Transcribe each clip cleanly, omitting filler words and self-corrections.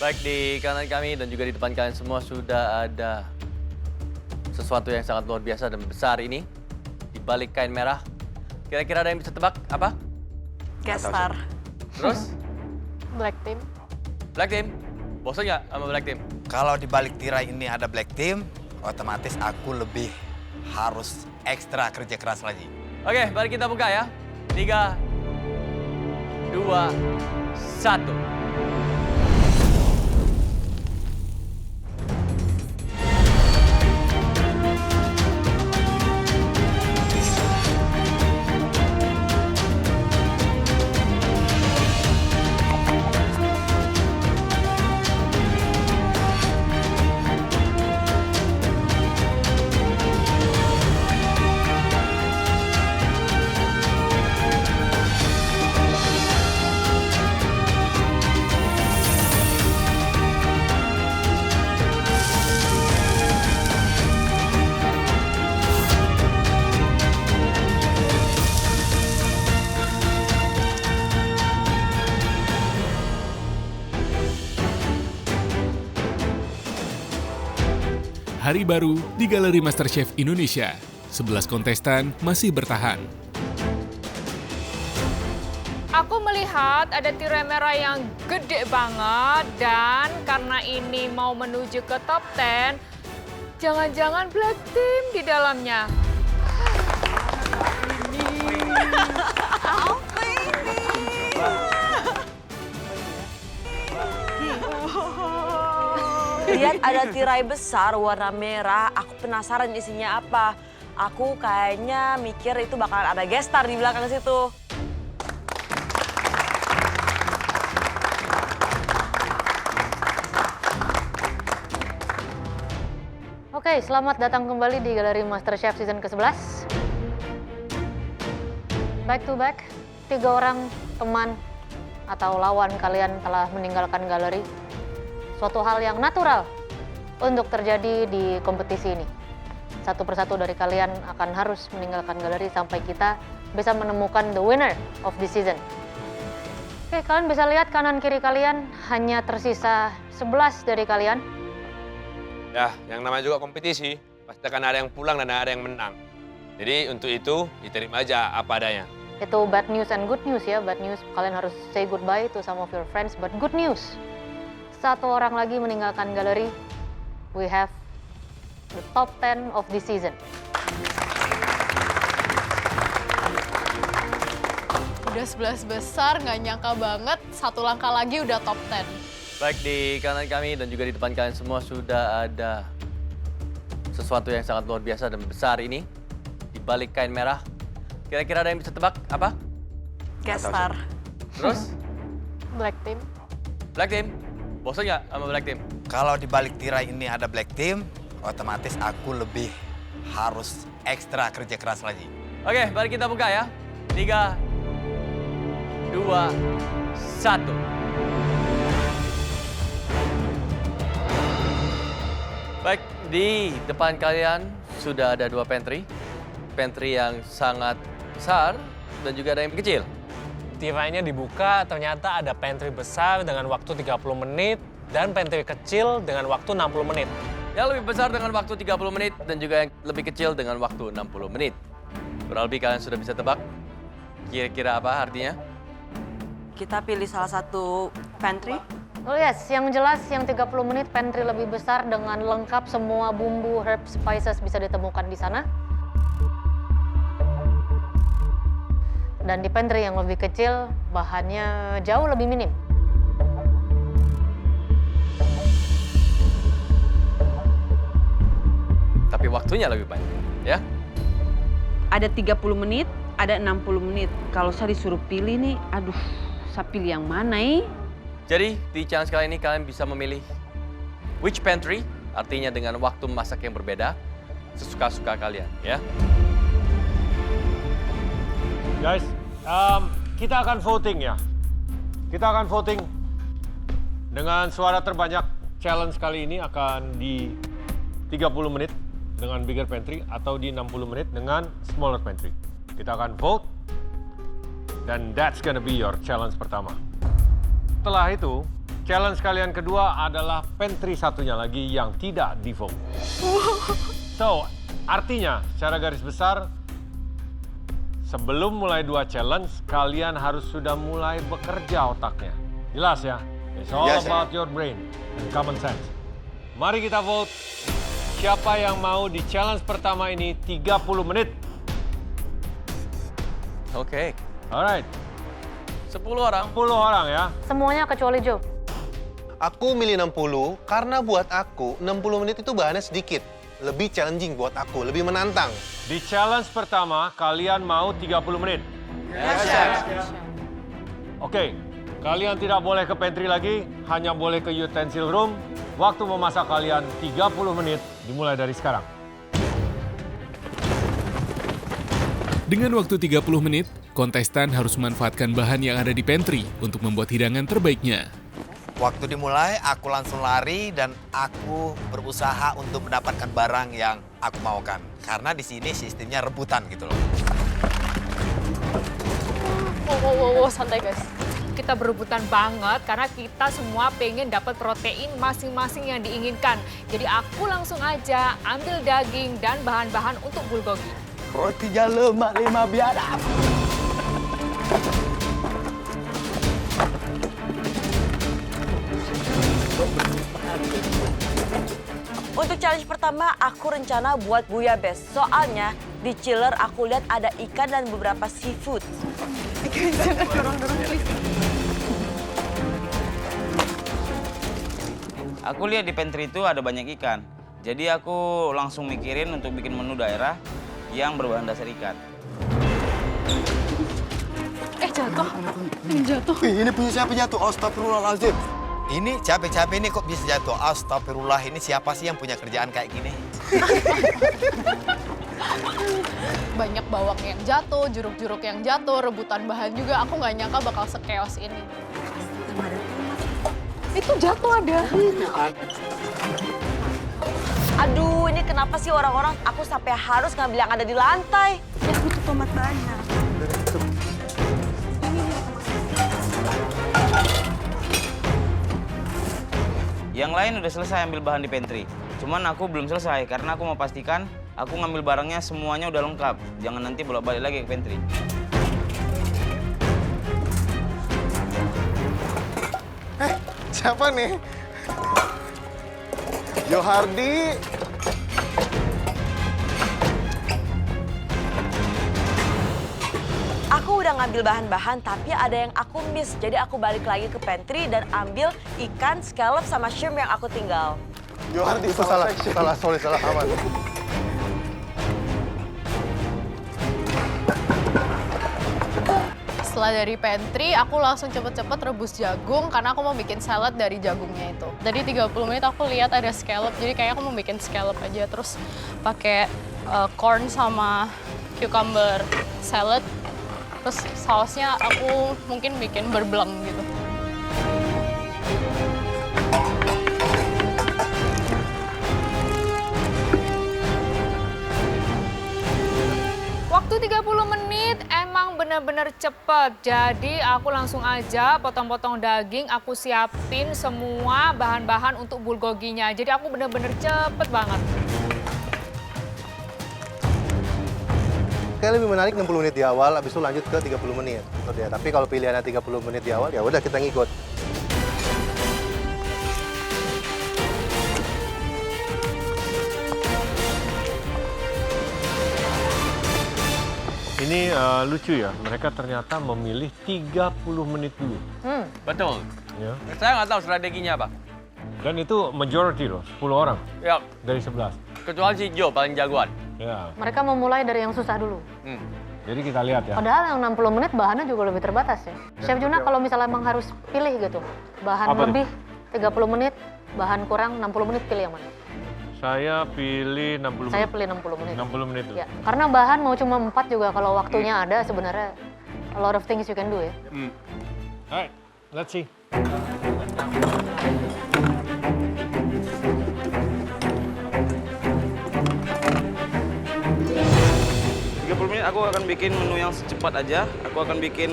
Baik di kanan kami dan juga di depan kalian semua sudah ada sesuatu yang sangat luar biasa dan besar ini di balik kain merah. Kira-kira ada yang bisa tebak apa? Guest star. Terus? Black team. Black Team. Bosan nggak sama Black Team? Kalau di balik tirai ini ada Black Team, otomatis aku lebih harus ekstra kerja keras lagi. Oke, mari kita buka ya. 3, 2, 1. Hari baru di Galeri MasterChef Indonesia. 11 kontestan masih bertahan. Aku melihat ada tirai merah yang gede banget dan karena ini mau menuju ke top 10, jangan-jangan Black Team di dalamnya. Apa ini? Lihat ada tirai besar warna merah, aku penasaran isinya apa. Aku kayaknya mikir itu bakalan ada guest star di belakang situ. Oke, selamat datang kembali di Galeri MasterChef season ke-11. Back to back, 3 orang teman atau lawan kalian telah meninggalkan galeri. Suatu hal yang natural untuk terjadi di kompetisi ini. Satu persatu dari kalian akan harus meninggalkan galeri sampai kita bisa menemukan the winner of this season. Oke, kalian bisa lihat kanan kiri kalian hanya tersisa 11 dari kalian. Ya, yang namanya juga kompetisi, pasti akan ada yang pulang dan ada yang menang. Jadi untuk itu, diterima aja apa adanya. Itu bad news and good news ya. Bad news, kalian harus say goodbye to some of your friends. But good news, 1 orang lagi meninggalkan galeri. We have the top 10 of this season. Udah 11 besar, nggak nyangka banget. 1 langkah lagi udah top 10. Baik di kanan kami dan juga di depan kalian semua sudah ada sesuatu yang sangat luar biasa dan besar ini di balik kain merah. Kira-kira ada yang bisa tebak apa? Guest star. Terus? Black Team. Black Team. Bosan nggak sama Black Team? Kalau di balik tirai ini ada Black Team, otomatis aku lebih harus ekstra kerja keras lagi. Oke, mari kita buka ya. 3, 2, 1. Baik, di depan kalian sudah ada 2 pantry. Pantry yang sangat besar dan juga ada yang kecil. Tirainya dibuka, ternyata ada pantry besar dengan waktu 30 menit dan pantry kecil dengan waktu 60 menit. Yang lebih besar dengan waktu 30 menit dan juga yang lebih kecil dengan waktu 60 menit. Kurang lebih kalian sudah bisa tebak kira-kira apa artinya? Kita pilih salah satu pantry. Oh yes, yang jelas yang 30 menit pantry lebih besar dengan lengkap semua bumbu, herb, spices bisa ditemukan di sana. Dan di pantry yang lebih kecil, bahannya jauh lebih minim. Tapi waktunya lebih banyak, ya? Ada 30 menit, ada 60 menit. Kalau saya disuruh pilih nih, aduh, saya pilih yang mana Jadi di challenge kali ini kalian bisa memilih which pantry, artinya dengan waktu masak yang berbeda, sesuka-suka kalian, ya? Guys, kita akan voting ya. Kita akan voting dengan suara terbanyak. Challenge kali ini akan di 30 menit dengan bigger pantry atau di 60 menit dengan smaller pantry. Kita akan vote dan that's gonna be your challenge pertama. Setelah itu, challenge kalian kedua adalah pantry satunya lagi yang tidak di-vote. So, artinya secara garis besar, sebelum mulai 2 challenge, kalian harus sudah mulai bekerja otaknya. Jelas ya? It's all about your brain and common sense. Mari kita vote. Siapa yang mau di challenge pertama ini 30 menit? Oke. Alright, 10 orang. 10 orang ya. Semuanya kecuali Joe. Aku milih 60 karena buat aku 60 menit itu bahannya sedikit. Lebih challenging buat aku, lebih menantang. Di challenge pertama, kalian mau 30 menit? Oke, kalian tidak boleh ke pantry lagi, hanya boleh ke utensil room. Waktu memasak kalian 30 menit, dimulai dari sekarang. Dengan waktu 30 menit, kontestan harus memanfaatkan bahan yang ada di pantry untuk membuat hidangan terbaiknya. Waktu dimulai, aku langsung lari dan aku berusaha untuk mendapatkan barang yang aku maukan. Karena di sini sistemnya rebutan gitu loh. Wow, santai guys. Kita berebutan banget karena kita semua pengen dapat protein masing-masing yang diinginkan. Jadi aku langsung aja ambil daging dan bahan-bahan untuk bulgogi. Rotinya lemak 5 biadab. Untuk challenge pertama, aku rencana buat bouillabaisse. Soalnya di chiller aku lihat ada ikan dan beberapa seafood. Aku lihat di pantry itu ada banyak ikan. Jadi aku langsung mikirin untuk bikin menu daerah yang berbahan dasar ikan. Jatuh. Ini punya siapa jatuh? Astagfirullahaladzim. Ini capek-capek ini kok bisa jatuh. Astagfirullah, ini siapa sih yang punya kerjaan kayak gini? Banyak bawang yang jatuh, jeruk-jeruk yang jatuh, rebutan bahan juga. Aku nggak nyangka bakal sekeos ini. Itu jatuh ada. Aduh, ini kenapa sih orang-orang aku sampai harus ngambil yang ada di lantai? Ya butuh tomat banyak. Yang lain udah selesai ambil bahan di pantry. Cuman aku belum selesai karena aku mau pastikan aku ngambil barangnya semuanya udah lengkap. Jangan nanti bolak-balik lagi ke pantry. Siapa nih? Yohardi. Aku udah ngambil bahan-bahan, tapi ada yang aku miss. Jadi aku balik lagi ke pantry dan ambil ikan, scallop, sama shrimp yang aku tinggal. Yohardi itu salah aman. Setelah dari pantry, aku langsung cepet-cepet rebus jagung karena aku mau bikin salad dari jagungnya itu. Tadi 30 menit aku lihat ada scallop, jadi kayak aku mau bikin scallop aja. Terus pakai corn sama cucumber salad. Terus sausnya aku mungkin bikin beurre gitu. Waktu 30 menit emang bener-bener cepet. Jadi aku langsung aja potong-potong daging, aku siapin semua bahan-bahan untuk bulgoginya. Jadi aku bener-bener cepet banget. Kayak lebih menarik 60 menit di awal, habis itu lanjut ke 30 menit. Tapi kalau pilihannya 30 menit di awal, ya udah kita ngikut. Ini lucu ya, mereka ternyata memilih 30 menit dulu. Betul. Ya. Saya nggak tahu strateginya apa. Dan itu majority loh, 10 orang Ya, dari 11. kecuali si Joe paling jagoan. Ya. Mereka memulai dari yang susah dulu. Jadi kita lihat ya. Padahal yang 60 menit bahannya juga lebih terbatas ya. Chef Juna kalau misalnya emang harus pilih gitu, bahan Apa lebih 30 menit, bahan kurang 60 menit, pilih yang mana? Saya pilih 60 Saya menit. pilih 60 menit. 60 menit dulu. Ya, karena bahan mau cuma 4 juga kalau waktunya ada sebenarnya a lot of things you can do ya. Alright, let's see. 30 menit aku akan bikin menu yang secepat aja. Aku akan bikin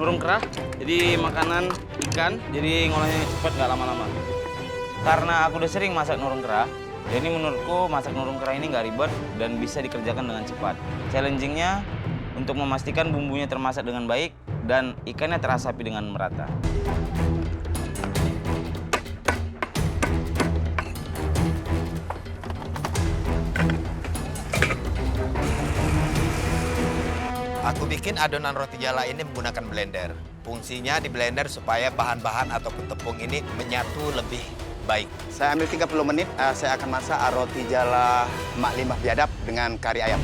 nurung kerah. Jadi makanan ikan, jadi ngolahnya cepat nggak lama-lama. Karena aku udah sering masak nurung kera, jadi menurutku masak nurung kera ini nggak ribet dan bisa dikerjakan dengan cepat. Challenging-nya untuk memastikan bumbunya termasak dengan baik dan ikannya terasapi dengan merata. Aku bikin adonan roti jala ini menggunakan blender. Fungsinya di blender supaya bahan-bahan ataupun tepung ini menyatu lebih baik. Saya ambil 30 menit, saya akan masak roti jala Mak Limbah Biadab dengan kari ayam.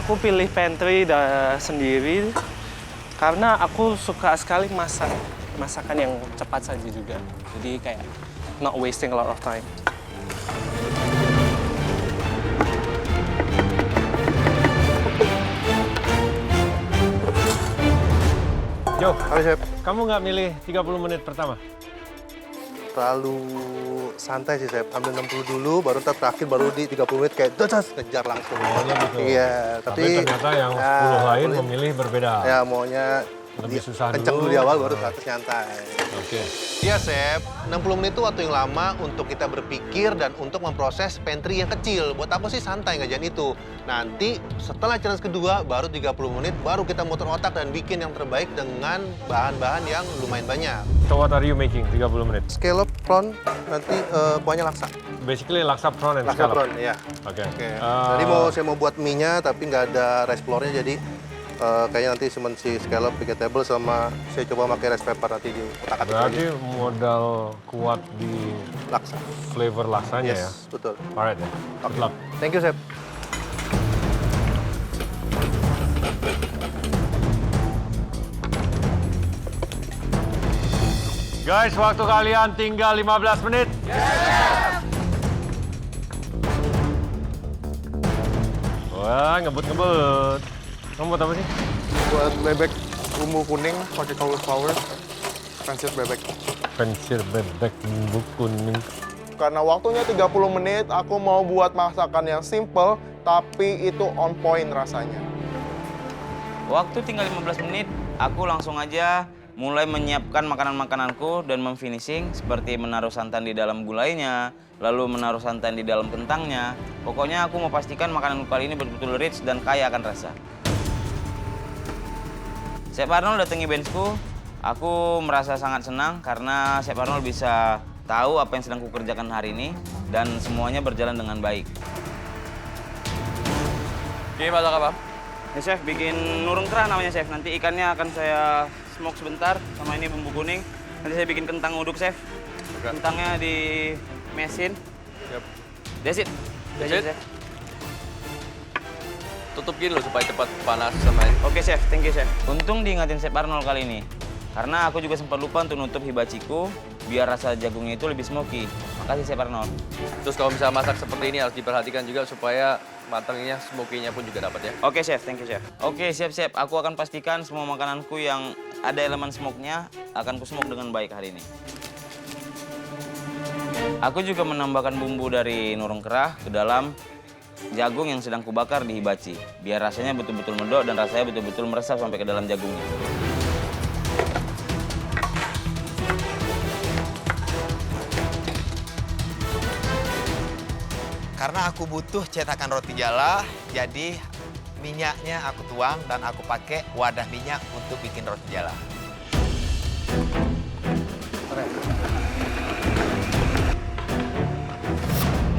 Aku pilih pantry sendiri karena aku suka sekali masakan yang cepat saja juga. Jadi kayak not wasting a lot of time. Jo, kamu nggak milih 30 menit pertama? Terlalu santai sih, Chef. Ambil 60 dulu, baru terakhir baru di 30 menit kayak das kejar langsung. Maunya gitu. Iya, tapi ternyata yang 10 lain memilih berbeda. Ya, maunya lebih susah kencang dulu di awal, baru terakhir nyantai. Oke. Iya, Chef. 60 menit itu waktu yang lama untuk kita berpikir dan untuk memproses pantry yang kecil. Buat aku sih santai ngajarin itu. Nanti setelah challenge kedua, baru 30 menit, baru kita muter otak dan bikin yang terbaik dengan bahan-bahan yang lumayan banyak. So what are you making 30 menit? Scallop, prawn, nanti kuahnya laksa. Basically laksa prawn and Laksa scallop. prawn, iya. Oke. Jadi saya mau buat mie-nya, tapi nggak ada rice flour-nya, jadi kayaknya nanti cuma si scallop, vegetable, sama saya coba pakai rice pepper nanti di otak-atik. Berarti modal kuat di laksa. Flavor laksanya ya? Yes, betul. Alright ya. Good luck. Thank you, Chef. Guys, waktu kalian tinggal 15 menit. Wah, ngebut-ngebut. Kamu buat apa sih? Buat bebek bumbu kuning pakai cauliflower, pensir bebek. Pensir bebek bumbu kuning. Karena waktunya 30 menit, aku mau buat masakan yang simple, tapi itu on point rasanya. Waktu tinggal 15 menit, aku langsung aja mulai menyiapkan makanan-makananku dan memfinishing seperti menaruh santan di dalam gulainya, lalu menaruh santan di dalam kentangnya. Pokoknya aku mau pastikan makanan kali ini betul-betul rich dan kaya akan rasa. Chef Arnold datangi benchku, aku merasa sangat senang karena Chef Arnold bisa tahu apa yang sedang kukerjakan hari ini dan semuanya berjalan dengan baik. Oke, masak apa? Ini Chef bikin nurung kera namanya Chef. Nanti ikannya akan saya smoke sebentar sama ini bumbu kuning. Nanti saya bikin kentang uduk Chef. Kentangnya di mesin. Yep. That's it. Chef. Tutup gini loh supaya cepat panas sama ini. Oke Chef, thank you Chef. Untung diingatin Chef Arnold kali ini. Karena aku juga sempat lupa untuk nutup hibachiku biar rasa jagungnya itu lebih smoky. Makasih Chef Arnold. Terus kalau misalnya masak seperti ini harus diperhatikan juga supaya matangnya, smoky-nya pun juga dapat ya. Oke Chef, thank you Chef. Oke siap-siap, aku akan pastikan semua makananku yang ada elemen smoke-nya akan ku smoke dengan baik hari ini. Aku juga menambahkan bumbu dari nurung kera ke dalam jagung yang sedang kubakar di hibachi. Biar rasanya betul-betul medok dan rasanya betul-betul meresap sampai ke dalam jagungnya. Karena aku butuh cetakan roti jala, jadi minyaknya aku tuang dan aku pakai wadah minyak untuk bikin roti jala.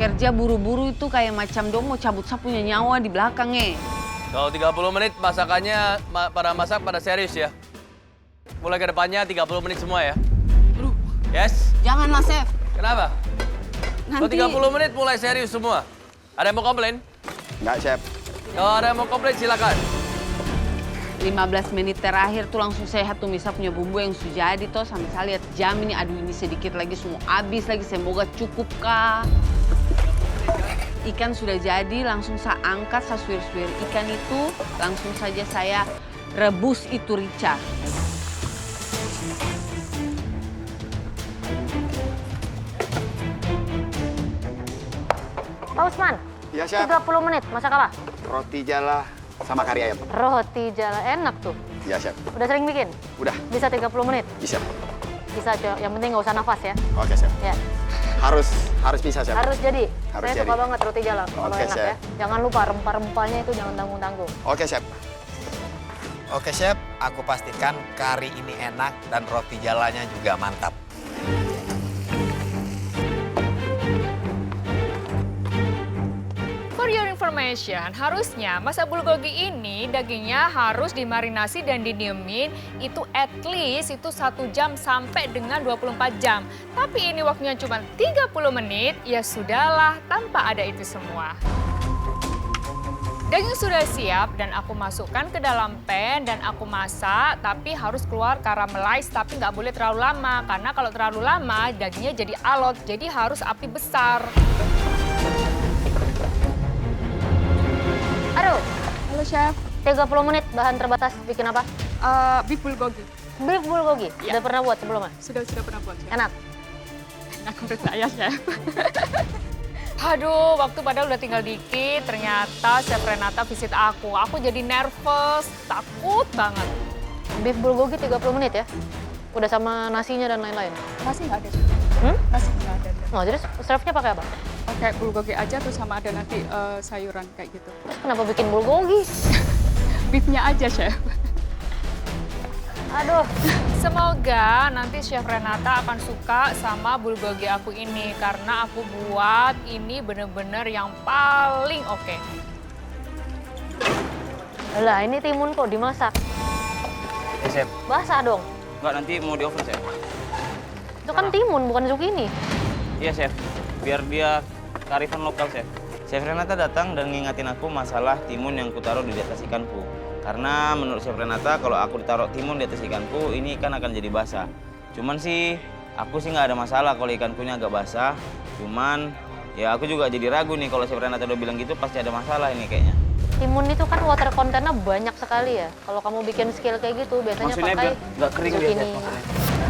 Kerja buru-buru itu kayak macam dong mau cabut sapunya nyawa di belakangnya. Kalau 30 menit masakannya pada serius ya. Mulai ke depannya 30 menit semua ya. Yes? Janganlah, Chef. Kenapa? Nanti... Kalau 30 menit mulai serius semua. Ada yang mau komplain? Enggak, Chef. Kalau ada yang mau komplain silakan. 15 menit terakhir tuh langsung sehat tuh Misa punya bumbu yang sudah jadi toh. Sampai saya lihat jam ini, aduh ini sedikit lagi semua habis lagi. Semoga cukup kah? Ikan sudah jadi, langsung saya angkat, saya suir-suir ikan itu. Langsung saja saya rebus itu rica. Pak Usman, Ya, Chef. 30 menit, masak apa? Roti jala sama kari ayam. Roti jala, enak tuh. Ya, Chef. Udah sering bikin? Udah. Bisa 30 menit? Bisa. Bisa, Cok. Yang penting nggak usah nafas ya. Oke, Chef. Ya. Harus bisa, Chef. Harus jadi. Harus Saya jadi. suka banget roti jala kalau Oke, enak Chef. ya. Jangan lupa rempah-rempahnya itu jangan tanggung-tanggung. Oke, Chef. Oke, Chef. Aku pastikan kari ini enak dan roti jalanya juga mantap. For your information, harusnya masak bulgogi ini dagingnya harus dimarinasi dan didiemin itu at least itu 1 jam sampai dengan 24 jam. Tapi ini waktunya cuma 30 menit, ya sudahlah tanpa ada itu semua. Daging sudah siap dan aku masukkan ke dalam pan dan aku masak, tapi harus keluar caramelize tapi nggak boleh terlalu lama karena kalau terlalu lama dagingnya jadi alot, jadi harus api besar. Aduh. Halo, Chef. 30 menit, bahan terbatas bikin apa? Beef bulgogi. Beef bulgogi? Ya. Udah pernah buat sebelumnya? Sudah pernah buat, Chef. Enak? Enak menurut saya, Chef. Aduh, waktu padahal udah tinggal dikit, ternyata Chef Renata visit aku. Aku jadi nervous, takut banget. Beef bulgogi 30 menit ya? Udah sama nasinya dan lain-lain? Nasi nggak ada. Nasi nggak ada. Oh, jadi serve-nya pakai apa? Pakai bulgogi aja terus sama ada nanti sayuran kayak gitu. Terus kenapa bikin bulgogi? Beefnya aja, Chef. Aduh, semoga nanti Chef Renata akan suka sama bulgogi aku ini karena aku buat ini bener-bener yang paling oke. Lah, ini timun kok dimasak. Ya, Chef. Basah dong. Enggak, nanti mau di oven, Chef. Itu kan timun, bukan zucchini. Iya, Chef. Biar dia kearifan lokal, Chef. Chef Renata datang dan ngingatin aku masalah timun yang kutaruh di atas ikanku. Karena menurut Chef Renata, kalau aku ditaruh timun di atas ikanku, ini ikan akan jadi basah. Cuman sih, aku sih nggak ada masalah kalau ikankunya agak basah. Cuman, ya aku juga jadi ragu nih kalau Chef Renata udah bilang gitu, pasti ada masalah ini kayaknya. Timun itu kan water content-nya banyak sekali ya. Kalau kamu bikin skill kayak gitu, biasanya Maksudnya pakai biar nggak kering dia, zucchini. Chef, maksudnya.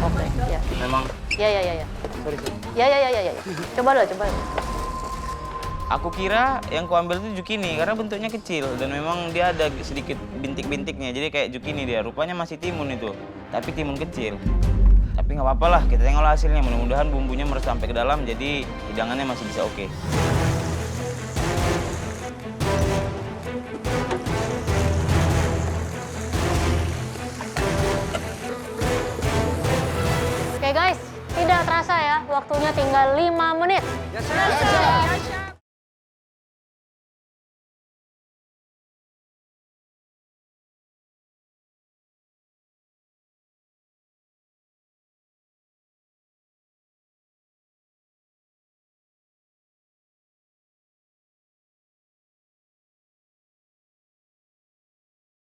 Oke, ya. Memang, Ya. sorry, Chef. Ya. Coba lo. Aku kira yang kuambil itu zucchini karena bentuknya kecil dan memang dia ada sedikit bintik-bintiknya, jadi kayak zucchini dia. Rupanya masih timun itu, tapi timun kecil. Tapi nggak apa-apa lah, kita tengoklah hasilnya. Mudah-mudahan bumbunya meresap sampai ke dalam, jadi hidangannya masih bisa oke. Oke guys, tidak terasa ya, waktunya tinggal 5 menit. Yes,